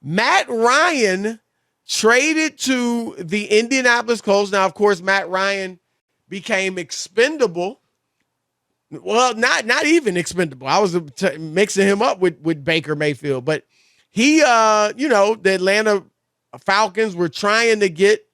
Matt Ryan traded to the Indianapolis Colts. Now, of course, Matt Ryan became expendable. Well, not even expendable. I was mixing him up with Baker Mayfield, but he, the Atlanta Falcons were trying to get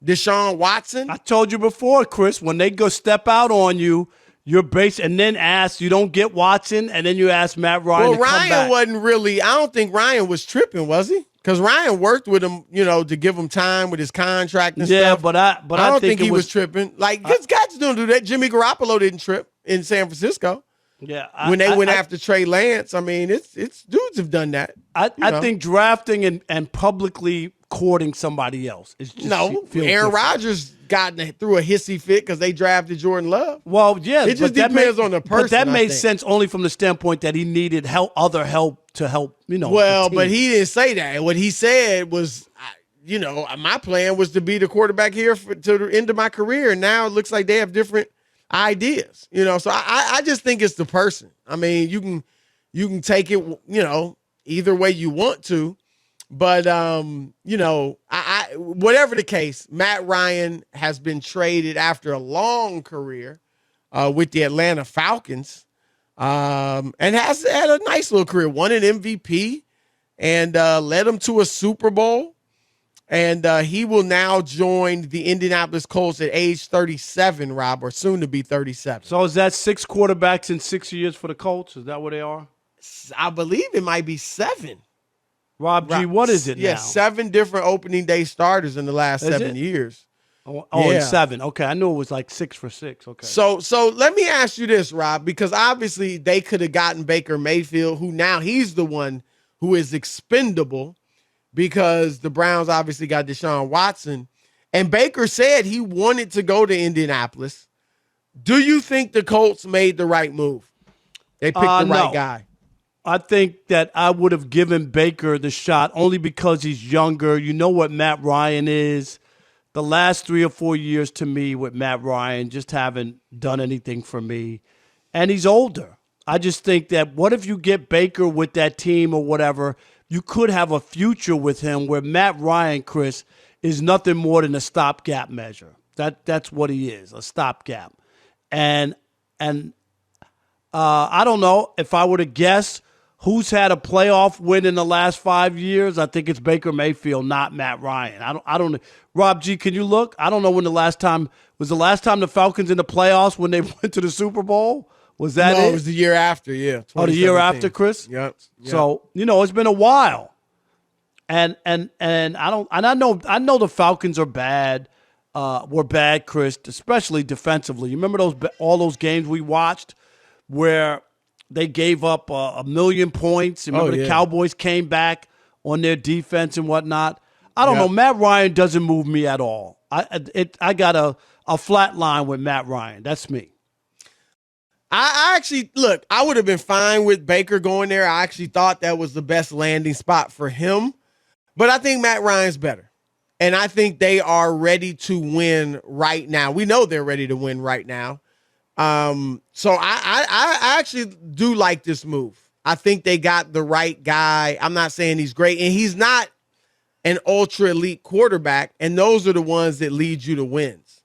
Deshaun Watson. I told you before, Chris, when they go step out on you, you're base and then ask, you don't get Watson, and then you ask Matt Ryan. Well, to come Ryan back. wasn't really. I don't think Ryan was tripping, was he? Because Ryan worked with him, to give him time with his contract and stuff. Yeah, but I don't think he was tripping. Like, this guys don't do that. Jimmy Garoppolo didn't trip in San Francisco. Yeah, when they went after Trey Lance, I mean, it's dudes have done that. I think drafting and publicly courting somebody else is just Aaron Rodgers got through a hissy fit because they drafted Jordan Love. Well, yeah, it just depends on the person. But that made sense only from the standpoint that he needed other help to help. Well, but he didn't say that. What he said was, my plan was to be the quarterback here to the end of my career, and now it looks like they have different ideas. So I just think it's the person. I mean, you can take it, either way you want to. But, whatever the case, Matt Ryan has been traded after a long career with the Atlanta Falcons and has had a nice little career. Won an MVP and led them to a Super Bowl. And he will now join the Indianapolis Colts at age 37, Rob, or soon to be 37. So is that 6 quarterbacks in 6 years for the Colts? Is that what they are? I believe it might be 7. Rob G, what is it now? Yeah, 7 different opening day starters in the last 7 years. Oh, yeah. 7. Okay, I knew it was like 6 for 6. Okay. So let me ask you this, Rob, because obviously they could have gotten Baker Mayfield, who now he's the one who is expendable because the Browns obviously got Deshaun Watson. And Baker said he wanted to go to Indianapolis. Do you think the Colts made the right move? They picked the right guy. I think that I would have given Baker the shot only because he's younger. You know what Matt Ryan is. The last 3 or 4 years to me with Matt Ryan just haven't done anything for me. And he's older. I just think that what if you get Baker with that team or whatever, you could have a future with him where Matt Ryan, Chris, is nothing more than a stopgap measure. That's what he is, a stopgap. And I don't know if I were to guess who's had a playoff win in the last 5 years? I think it's Baker Mayfield, not Matt Ryan. I don't know. Rob G, can you look? I don't know when the last time the Falcons in the playoffs when they went to the Super Bowl. Was that it? No, it was the year after. Yeah. Oh, the year after, Chris. Yep. So it's been a while, and I know the Falcons are bad. Were bad, Chris, especially defensively. You remember all those games we watched where they gave up 1 million points. Remember the Cowboys came back on their defense and whatnot. I don't know. Matt Ryan doesn't move me at all. I got a flat line with Matt Ryan. That's me. I actually, look, I would have been fine with Baker going there. I actually thought that was the best landing spot for him. But I think Matt Ryan's better. And I think they are ready to win right now. We know they're ready to win right now. So I actually do like this move. I think they got the right guy. I'm not saying he's great, and he's not an ultra elite quarterback, and those are the ones that lead you to wins.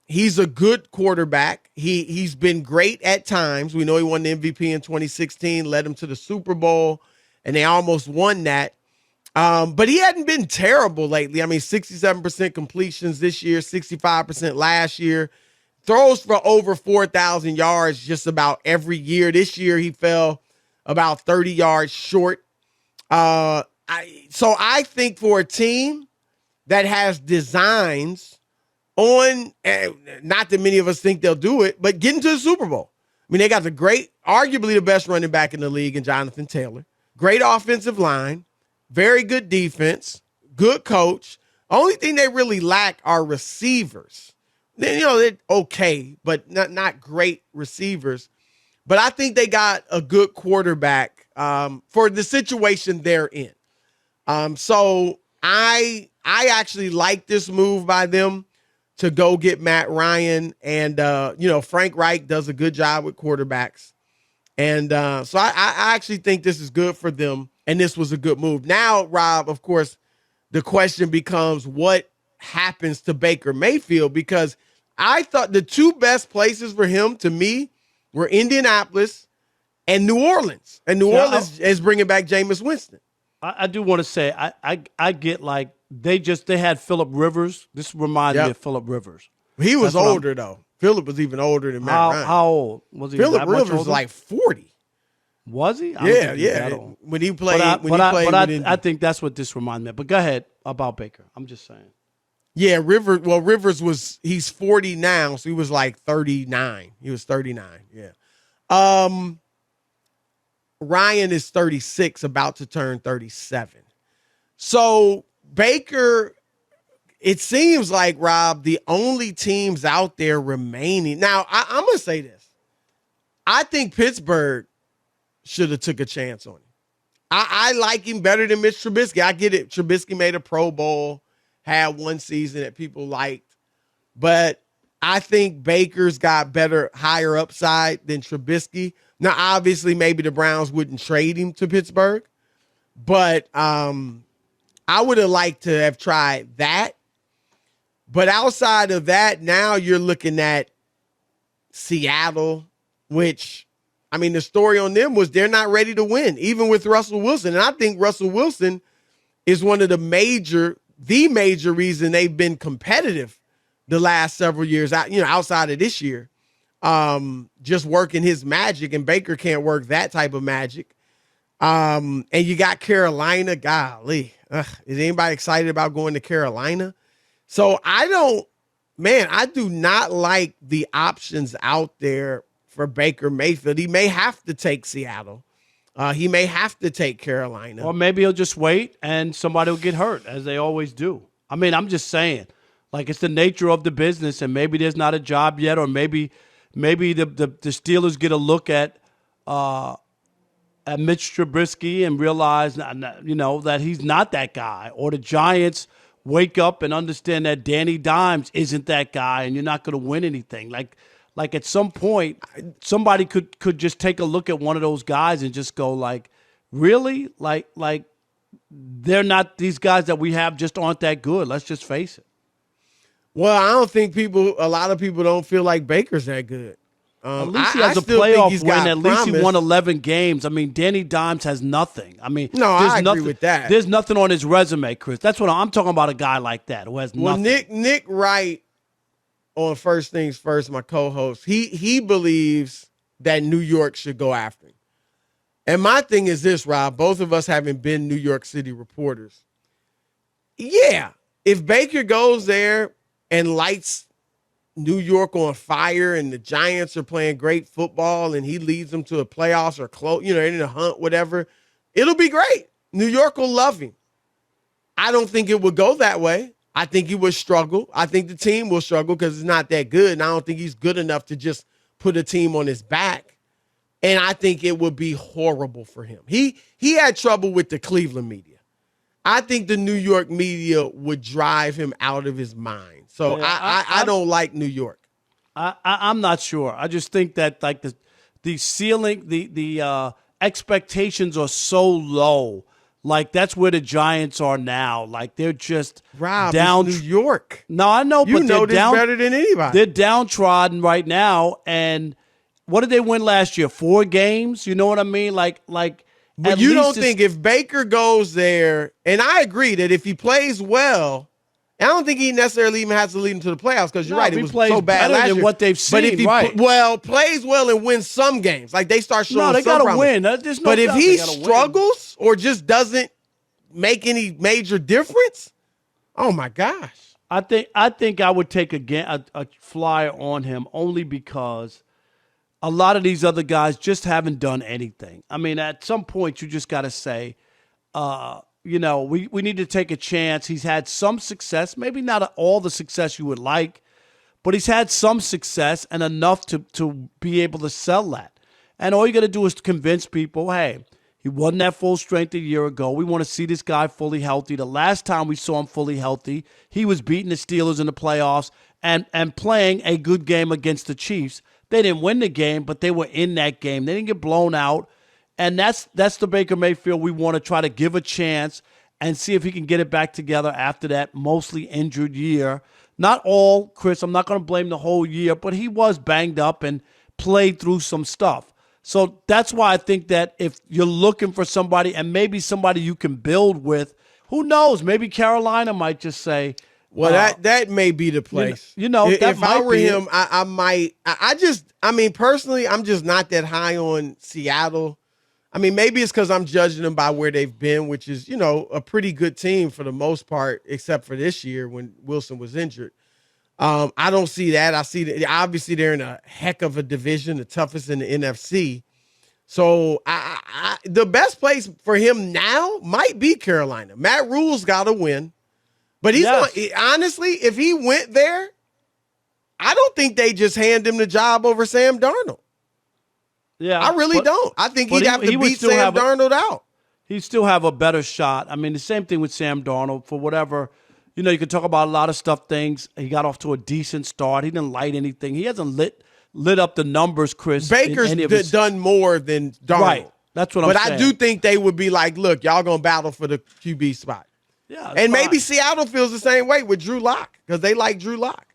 He's a good quarterback. He's been great at times. We know he won the MVP in 2016, led them to the Super Bowl, and they almost won that. But he hadn't been terrible lately. I mean, 67% completions this year, 65% last year. Throws for over 4,000 yards just about every year. This year he fell about 30 yards short. So I think for a team that has designs on, not that many of us think they'll do it, but getting to the Super Bowl. I mean, they got arguably the best running back in the league in Jonathan Taylor. Great offensive line, very good defense, good coach. Only thing they really lack are receivers. They're okay, but not great receivers. But I think they got a good quarterback for the situation they're in. So I actually like this move by them to go get Matt Ryan. And, Frank Reich does a good job with quarterbacks. And so I actually think this is good for them. and this was a good move. Now, Rob, of course, the question becomes what happens to Baker Mayfield, because I thought the two best places for him to me were Indianapolis and New Orleans. And New Orleans is bringing back Jameis Winston. I do want to say I get like they had Phillip Rivers. This reminds me of Phillip Rivers. He was older though. Phillip was even older than Matt Ryan. How old was he? Phillip Rivers was like 40. Was he? Yeah. When he played, I think that's what this reminds me of. But go ahead about Baker. I'm just saying. Yeah, Rivers he's 40 now, so he was like 39. He was 39. Yeah. Ryan is 36, about to turn 37. So Baker, it seems like, Rob, the only teams out there remaining. Now, I'm going to say this. I think Pittsburgh should have took a chance on him. I like him better than Mitch Trubisky. I get it. Trubisky made a Pro Bowl, had one season that people liked. But I think Baker's got better, higher upside than Trubisky. Now, obviously, maybe the Browns wouldn't trade him to Pittsburgh, but I would have liked to have tried that. But outside of that, now you're looking at Seattle, which, I mean, the story on them was they're not ready to win, even with Russell Wilson. And I think Russell Wilson is one of the major reason they've been competitive the last several years, outside of this year. Just working his magic, and Baker can't work that type of magic. And you got Carolina. Golly, is anybody excited about going to Carolina? So I do not like the options out there for Baker Mayfield. He may have to take Seattle. He may have to take Carolina. Or maybe he'll just wait and somebody will get hurt, as they always do. I mean, I'm just saying, like, it's the nature of the business, and maybe there's not a job yet, or maybe the Steelers get a look at Mitch Trubisky and realize, that he's not that guy. Or the Giants wake up and understand that Danny Dimes isn't that guy, and you're not going to win anything. Like at some point, somebody could just take a look at one of those guys and just go, like, really? Like they're not, these guys that we have just aren't that good. Let's just face it. Well, I don't think a lot of people don't feel like Baker's that good. At least he has a playoff win. At least he won 11 games. I mean, Danny Dimes has nothing. I mean, I agree with that. There's nothing on his resume, Chris. That's what I'm talking about, a guy like that who has nothing. Well, Nick Wright on First Things First, my co-host, he believes that New York should go after him. And my thing is this, Rob, both of us having been New York City reporters. Yeah, if Baker goes there and lights New York on fire and the Giants are playing great football and he leads them to a playoffs or close, in a hunt, whatever, it'll be great. New York will love him. I don't think it would go that way. I think he would struggle. I think the team will struggle because it's not that good. And I don't think he's good enough to just put a team on his back. And I think it would be horrible for him. He had trouble with the Cleveland media. I think the New York media would drive him out of his mind. So I don't like New York. I'm not sure. I just think that, like, the ceiling, the expectations are so low. Like, that's where the Giants are now. Like, they're just down. It's New York. No, I know, but they're down better than anybody. They're downtrodden right now. And what did they win last year? 4 games? You know what I mean? Like. But you don't think if Baker goes there, and I agree that if he plays well, I don't think he necessarily even has to lead him to the playoffs, because you're right, it was so bad last year. What they've seen, but if he plays well and wins some games, like they start showing they got to win. But if he struggles or just doesn't make any major difference, oh my gosh. I think I would take a flyer on him only because a lot of these other guys just haven't done anything. I mean, at some point, you just got to say, we need to take a chance. He's had some success, maybe not all the success you would like, but he's had some success and enough to be able to sell that. And all you got to do is convince people, hey, he wasn't at full strength a year ago. We want to see this guy fully healthy. The last time we saw him fully healthy, he was beating the Steelers in the playoffs and playing a good game against the Chiefs. They didn't win the game, but they were in that game. They didn't get blown out. And that's the Baker Mayfield we want to try to give a chance and see if he can get it back together after that mostly injured year. Not all, Chris, I'm not going to blame the whole year, but he was banged up and played through some stuff. So that's why I think that if you're looking for somebody and maybe somebody you can build with, who knows? Maybe Carolina might just say, well, that may be the place. If I were him, I might. Personally, I'm just not that high on Seattle. I mean, maybe it's because I'm judging them by where they've been, which is, a pretty good team for the most part, except for this year when Wilson was injured. I don't see that. I see that obviously they're in a heck of a division, the toughest in the NFC. So the best place for him now might be Carolina. Matt Rule's got to win, but honestly, if he went there, I don't think they just hand him the job over Sam Darnold. Yeah, I really don't. I think he'd have to beat Sam Darnold out. He'd still have a better shot. I mean, the same thing with Sam Darnold for whatever. You can talk about a lot of things. He got off to a decent start. He didn't light anything. He hasn't lit up the numbers, Chris. Baker's done more than Darnold. Right. That's what I'm saying. But I do think they would be like, look, y'all going to battle for the QB spot. Yeah. And maybe Seattle feels the same way with Drew Lock because they like Drew Lock.